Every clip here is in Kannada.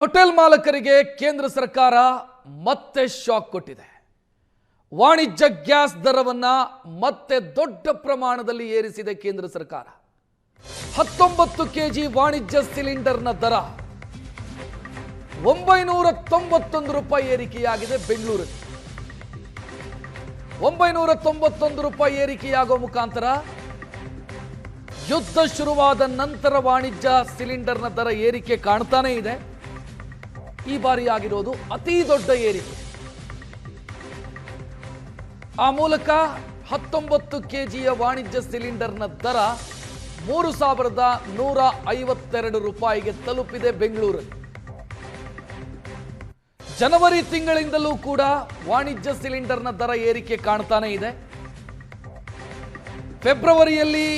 ಹೋಟೆಲ್ ಮಾಲಕರಿಗೆ ಕೇಂದ್ರ ಸರ್ಕಾರ ಮತ್ತೆ ಶಾಕ್ ಕೊಟ್ಟಿದೆ. ವಾಣಿಜ್ಯ ಗ್ಯಾಸ್ ದರವನ್ನ ಮತ್ತೆ ದೊಡ್ಡ ಪ್ರಮಾಣದಲ್ಲಿ ಏರಿಸಿದೆ ಕೇಂದ್ರ ಸರ್ಕಾರ. 19 ಕೆಜಿ ವಾಣಿಜ್ಯ ಸಿಲಿಂಡರ್ನ ದರ 991 ರೂಪಾಯಿ ಏರಿಕೆಯಾಗಿದೆ. ಬೆಂಗಳೂರಲ್ಲಿ 991 ರೂಪಾಯಿ ಏರಿಕೆಯಾಗುವ ಮುಖಾಂತರ ಯುದ್ಧ ಶುರುವಾದ ನಂತರ ವಾಣಿಜ್ಯ ಸಿಲಿಂಡರ್ನ ದರ ಏರಿಕೆ ಕಾಣ್ತಾನೇ ಇದೆ. ಈ ಬಾರಿ ಆಗಿರೋದು ಅತಿ ದೊಡ್ಡ ಏರಿಕೆ. ಆ ಮೂಲಕ 19 ಕೆಜಿಯ ವಾಣಿಜ್ಯ ಸಿಲಿಂಡರ್ನ ದರ 3152 ರೂಪಾಯಿಗೆ ತಲುಪಿದೆ ಬೆಂಗಳೂರಲ್ಲಿ. ಜನವರಿ ತಿಂಗಳಿಂದಲೂ ಕೂಡ ವಾಣಿಜ್ಯ ಸಿಲಿಂಡರ್ನ ದರ ಏರಿಕೆ ಕಾಣ್ತಾನೆ ಇದೆ. ಫೆಬ್ರವರಿಯಲ್ಲಿ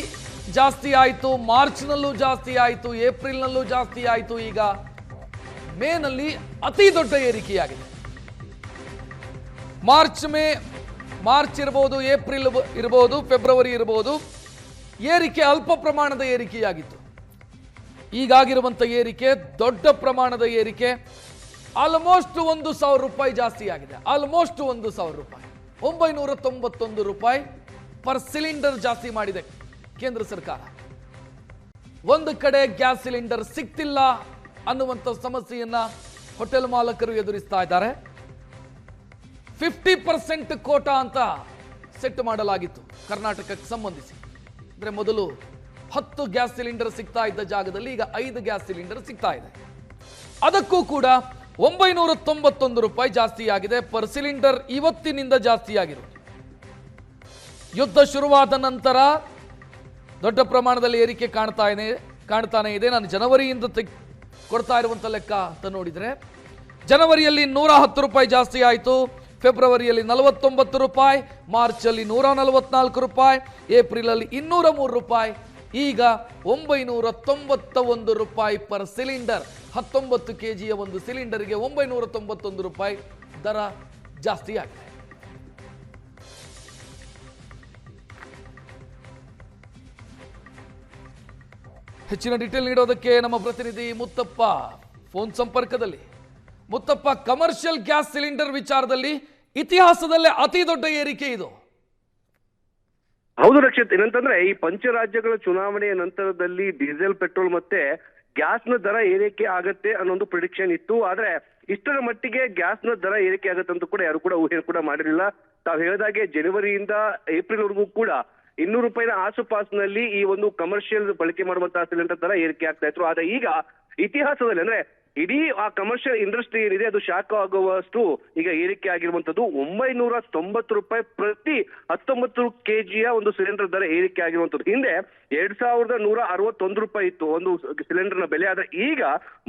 ಜಾಸ್ತಿ ಆಯಿತು, ಮಾರ್ಚ್ನಲ್ಲೂ ಜಾಸ್ತಿ ಆಯಿತು, ಏಪ್ರಿಲ್ನಲ್ಲೂ ಜಾಸ್ತಿ ಆಯಿತು. ಈಗ ಮೇನಲ್ಲಿ ಅತಿ ದೊಡ್ಡ ಏರಿಕೆಯಾಗಿದೆ. ಮಾರ್ಚ್ ಇರಬಹುದು, ಏಪ್ರಿಲ್ ಇರಬಹುದು, ಫೆಬ್ರವರಿ ಇರಬಹುದು, ಏರಿಕೆ ಅಲ್ಪ ಪ್ರಮಾಣದ ಏರಿಕೆಯಾಗಿತ್ತು. ಈಗಾಗಿರುವಂಥ ಏರಿಕೆ ದೊಡ್ಡ ಪ್ರಮಾಣದ ಏರಿಕೆ. ಆಲ್ಮೋಸ್ಟ್ 1,000 ರೂಪಾಯಿ ಜಾಸ್ತಿ ಆಗಿದೆ. ಆಲ್ಮೋಸ್ಟ್ 1,000 ರೂಪಾಯಿ, 991 ರೂಪಾಯಿ ಪರ್ ಸಿಲಿಂಡರ್ ಜಾಸ್ತಿ ಮಾಡಿದೆ ಕೇಂದ್ರ ಸರ್ಕಾರ. ಒಂದು ಕಡೆ ಗ್ಯಾಸ್ ಸಿಲಿಂಡರ್ ಸಿಗ್ತಿಲ್ಲ ಅನ್ನುವಂಥ ಸಮಸ್ಯೆಯನ್ನ ಹೋಟೆಲ್ ಮಾಲಕರು ಎದುರಿಸ್ತಾ ಇದ್ದಾರೆ. 50% ಕೋಟಾ ಅಂತ ಸೆಟ್ ಮಾಡಲಾಗಿತ್ತು ಕರ್ನಾಟಕಕ್ಕೆ ಸಂಬಂಧಿಸಿ. ಅಂದ್ರೆ ಮೊದಲು 10 ಗ್ಯಾಸ್ ಸಿಲಿಂಡರ್ ಸಿಗ್ತಾ ಇದ್ದ ಜಾಗದಲ್ಲಿ ಈಗ 5 ಗ್ಯಾಸ್ ಸಿಲಿಂಡರ್ ಸಿಗ್ತಾ ಇದೆ. ಅದಕ್ಕೂ ಕೂಡ 991 ರೂಪಾಯಿ ಜಾಸ್ತಿ ಆಗಿದೆ ಪರ್ ಸಿಲಿಂಡರ್. ಇವತ್ತಿನಿಂದ ಜಾಸ್ತಿ ಆಗಿರೋದು. ಯುದ್ಧ ಶುರುವಾದ ನಂತರ ದೊಡ್ಡ ಪ್ರಮಾಣದಲ್ಲಿ ಏರಿಕೆ ಕಾಣ್ತಾನೆ ಇದೆ. ನಾನು ಜನವರಿಯಿಂದ ಕೊಡ್ತಾ ಇರುವಂಥ ಲೆಕ್ಕ ಅಂತ ನೋಡಿದರೆ ಜನವರಿಯಲ್ಲಿ 110 ರೂಪಾಯಿ ಜಾಸ್ತಿ ಆಯಿತು, ಫೆಬ್ರವರಿಯಲ್ಲಿ 49 ರೂಪಾಯಿ, ಮಾರ್ಚಲ್ಲಿ 144 ರೂಪಾಯಿ, ಏಪ್ರಿಲಲ್ಲಿ 203 ರೂಪಾಯಿ, ಈಗ 991 ರೂಪಾಯಿ ಪರ್ ಸಿಲಿಂಡರ್. 19 ಕೆಜಿಯ ಒಂದು ಸಿಲಿಂಡರ್ಗೆ 991 ರೂಪಾಯಿ ದರ ಜಾಸ್ತಿ ಆಗಿದೆ. ಹೆಚ್ಚಿನ ಡೀಟೇಲ್ ನೀಡೋದಕ್ಕೆ ನಮ್ಮ ಪ್ರತಿನಿಧಿ ಮುತ್ತಪ್ಪ ಫೋನ್ ಸಂಪರ್ಕದಲ್ಲಿ. ಮುತ್ತಪ್ಪ, ಕಮರ್ಷಿಯಲ್ ಗ್ಯಾಸ್ ಸಿಲಿಂಡರ್ ವಿಚಾರದಲ್ಲಿ ಇತಿಹಾಸದಲ್ಲೇ ಅತಿ ದೊಡ್ಡ ಏರಿಕೆ ಇದು. ಹೌದು ರಕ್ಷಿತ್, ಏನಂತಂದ್ರೆ ಈ ಪಂಚರಾಜ್ಯಗಳ ಚುನಾವಣೆಯ ನಂತರದಲ್ಲಿ ಡೀಸೆಲ್, ಪೆಟ್ರೋಲ್ ಮತ್ತೆ ಗ್ಯಾಸ್ನ ದರ ಏರಿಕೆ ಆಗತ್ತೆ ಅನ್ನೋ ಒಂದು ಪ್ರಿಡಿಕ್ಷನ್ ಇತ್ತು. ಆದ್ರೆ ಇಷ್ಟರ ಮಟ್ಟಿಗೆ ಗ್ಯಾಸ್ನ ದರ ಏರಿಕೆ ಆಗತ್ತೆ ಅಂತ ಕೂಡ ಯಾರು ಕೂಡ ಊಹೆ ಕೂಡ ಮಾಡಿರಲಿಲ್ಲ. ತಾವು ಹೇಳಿದಾಗೆ ಜನವರಿಯಿಂದ ಏಪ್ರಿಲ್ ವರೆಗೂ ಕೂಡ 200 ರೂಪಾಯಿನ ಆಸುಪಾಸಿನಲ್ಲಿ ಈ ಒಂದು ಕಮರ್ಷಿಯಲ್ ಬಳಕೆ ಮಾಡುವಂತಹ ಸಿಲಿಂಡರ್ ದರ ಏರಿಕೆ ಆಗ್ತಾ ಇತ್ತು. ಆದ್ರೆ ಈಗ ಇತಿಹಾಸದಲ್ಲಿ ಅಂದ್ರೆ ಇಡೀ ಆ ಕಮರ್ಷಿಯಲ್ ಇಂಡಸ್ಟ್ರಿ ಏನಿದೆ ಅದು ಶಾಕ್ ಆಗುವಷ್ಟು ಈಗ ಏರಿಕೆ ಆಗಿರುವಂತದ್ದು. 990 ರೂಪಾಯಿ ಪ್ರತಿ 19 ಕೆಜಿಯ ಒಂದು ಸಿಲಿಂಡರ್ ದರ ಏರಿಕೆ ಆಗಿರುವಂತದ್ದು. ಹಿಂದೆ 2,161 ರೂಪಾಯಿ ಇತ್ತು ಒಂದು ಸಿಲಿಂಡರ್ನ ಬೆಲೆ. ಆದ್ರೆ ಈಗ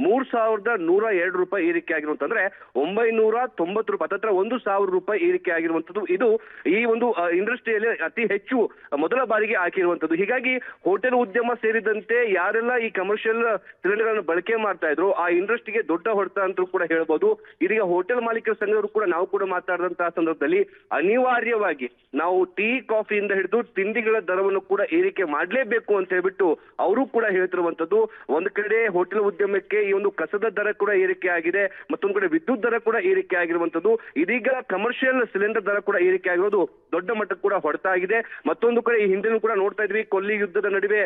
3,102 ರೂಪಾಯಿ ಏರಿಕೆ ಆಗಿರುವಂತಂದ್ರೆ 990 ರೂಪಾಯಿ, ಹತ್ರ 1,000 ರೂಪಾಯಿ ಏರಿಕೆ ಆಗಿರುವಂತದ್ದು. ಇದು ಈ ಒಂದು ಇಂಡಸ್ಟ್ರಿಯಲ್ಲಿ ಅತಿ ಹೆಚ್ಚು ಮೊದಲ ಬಾರಿಗೆ ಹಾಕಿರುವಂತದ್ದು. ಹೀಗಾಗಿ ಹೋಟೆಲ್ ಉದ್ಯಮ ಸೇರಿದಂತೆ ಯಾರೆಲ್ಲ ಈ ಕಮರ್ಷಿಯಲ್ ಸಿಲಿಂಡರ್ ಗಳನ್ನು ಬಳಕೆ ಮಾಡ್ತಾ ಇದ್ರು ಆ ಇಂಡಸ್ಟ್ರಿಗೆ ದೊಡ್ಡ ಹೊಡೆತ ಅಂತ ಕೂಡ ಹೇಳ್ಬೋದು. ಇದೀಗ ಹೋಟೆಲ್ ಮಾಲೀಕರ ಸಂಘದವರು ಕೂಡ ನಾವು ಕೂಡ ಮಾತಾಡಿದಂತಹ ಸಂದರ್ಭದಲ್ಲಿ ಅನಿವಾರ್ಯವಾಗಿ ನಾವು ಟೀ, ಕಾಫಿಯಿಂದ ಹಿಡಿದು ತಿಂಡಿಗಳ ದರವನ್ನು ಕೂಡ ಏರಿಕೆ ಮಾಡಲೇಬೇಕು ಅಂತ ಹೇಳ್ಬಿಟ್ಟು ಅವರು ಕೂಡ ಹೇಳ್ತಿರುವಂತದ್ದು. ಒಂದ್ ಕಡೆ ಹೋಟೆಲ್ ಉದ್ಯಮಕ್ಕೆ ಈ ಒಂದು ಕಸದ ದರ ಕೂಡ ಏರಿಕೆ ಆಗಿದೆ, ಮತ್ತೊಂದು ಕಡೆ ವಿದ್ಯುತ್ ದರ ಕೂಡ ಏರಿಕೆ ಆಗಿರುವಂತದ್ದು. ಇದೀಗ ಕಮರ್ಷಿಯಲ್ ಸಿಲಿಂಡರ್ ದರ ಕೂಡ ಏರಿಕೆ ಆಗಿರೋದು ದೊಡ್ಡ ಮಟ್ಟಕ್ಕೆ ಕೂಡ ಹೊಡೆತ ಆಗಿದೆ. ಮತ್ತೊಂದು ಕಡೆ ಈ ಹಿಂದೆ ಕೂಡ ನೋಡ್ತಾ ಇದ್ವಿ, ಕೊಲ್ಲಿ ಯುದ್ಧದ ನಡುವೆ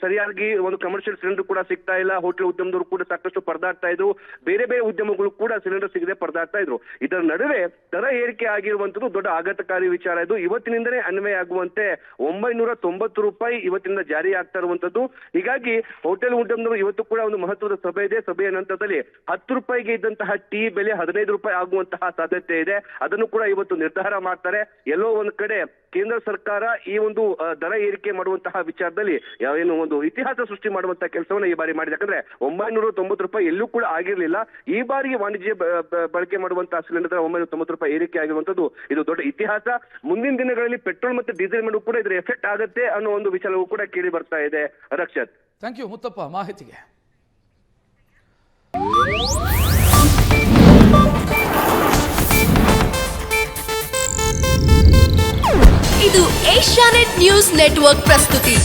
ಸರಿಯಾಗಿ ಒಂದು ಕಮರ್ಷಿಯಲ್ ಸಿಲಿಂಡರ್ ಕೂಡ ಸಿಗ್ತಾ ಇಲ್ಲ. ಹೋಟೆಲ್ ಉದ್ಯಮದವರು ಕೂಡ ಸಾಕಷ್ಟು ಪರದಾಡ್ತಾ ಇದ್ರು, ಬೇರೆ ಬೇರೆ ಉದ್ಯಮಗಳು ಕೂಡ ಸಿಲಿಂಡರ್ ಸಿಗದೆ ಪರದಾಡ್ತಾ ಇದ್ರು. ಇದರ ನಡುವೆ ದರ ಏರಿಕೆ ಆಗಿರುವಂತದ್ದು ದೊಡ್ಡ ಆಘಾತಕಾರಿ ವಿಚಾರ. ಇದು ಇವತ್ತಿನಿಂದಲೇ ಅನ್ವಯ ಆಗುವಂತೆ 990 ರೂಪಾಯಿ ಇವತ್ತಿನಿಂದ ಜಾರಿ ಆಗ್ತಾ ಇರುವಂತದ್ದು. ಹೀಗಾಗಿ ಹೋಟೆಲ್ ಉದ್ಯಮದವರು ಇವತ್ತು ಕೂಡ ಒಂದು ಮಹತ್ವದ ಸಭೆ ಇದೆ. ಸಭೆಯ ನಂತರದಲ್ಲಿ 10 ರೂಪಾಯಿಗೆ ಇದ್ದಂತಹ ಟೀ ಬೆಲೆ 15 ರೂಪಾಯಿ ಆಗುವಂತಹ ಸಾಧ್ಯತೆ ಇದೆ. ಅದನ್ನು ಕೂಡ ಇವತ್ತು ನಿರ್ಧಾರ ಮಾಡ್ತಾರೆ. ಎಲ್ಲೋ ಒಂದು ಕಡೆ ಕೇಂದ್ರ ಸರ್ಕಾರ ಈ ಒಂದು ದರ ಏರಿಕೆ ಮಾಡುವಂತಹ ವಿಚಾರದಲ್ಲಿ ಏನು ಒಂದು ಇತಿಹಾಸ ಸೃಷ್ಟಿ ಮಾಡುವಂತಹ ಕೆಲಸವನ್ನ ಈ ಬಾರಿ ಮಾಡಿದೆ. ಯಾಕಂದ್ರೆ 990 ರೂಪಾಯಿ ಎಲ್ಲೂ ಕೂಡ ಆಗಿರ್ಲಿಲ್ಲ. ಈ ಬಾರಿಗೆ ವಾಣಿಜ್ಯ ಬಳಕೆ ಮಾಡುವಂತಹ ಸಿಲಿಂಡರ್ 990 ರೂಪಾಯಿ ಏರಿಕೆ ಆಗಿರುವಂತದ್ದು ಇದು ದೊಡ್ಡ ಇತಿಹಾಸ. ಮುಂದಿನ ದಿನಗಳಲ್ಲಿ ಪೆಟ್ರೋಲ್ ಮತ್ತು ಡೀಸೆಲ್ ಮೇಲೂ ಕೂಡ ಇದರ ಎಫೆಕ್ಟ್ ಆಗುತ್ತೆ ಅನ್ನೋ ಒಂದು ವಿಚಾರವೂ ಕೂಡ ಕೇಳಿ ಬರ್ತಾ ಇದೆ. ರಕ್ಷತ್, ಥ್ಯಾಂಕ್ ಯು ಮುತ್ತಪ್ಪ ಮಾಹಿತಿಗೆ. ಇದು ಏಷ್ಯಾನೆಟ್ ನ್ಯೂಸ್ ನೆಟ್ವರ್ಕ್ ಪ್ರಸ್ತುತಿ.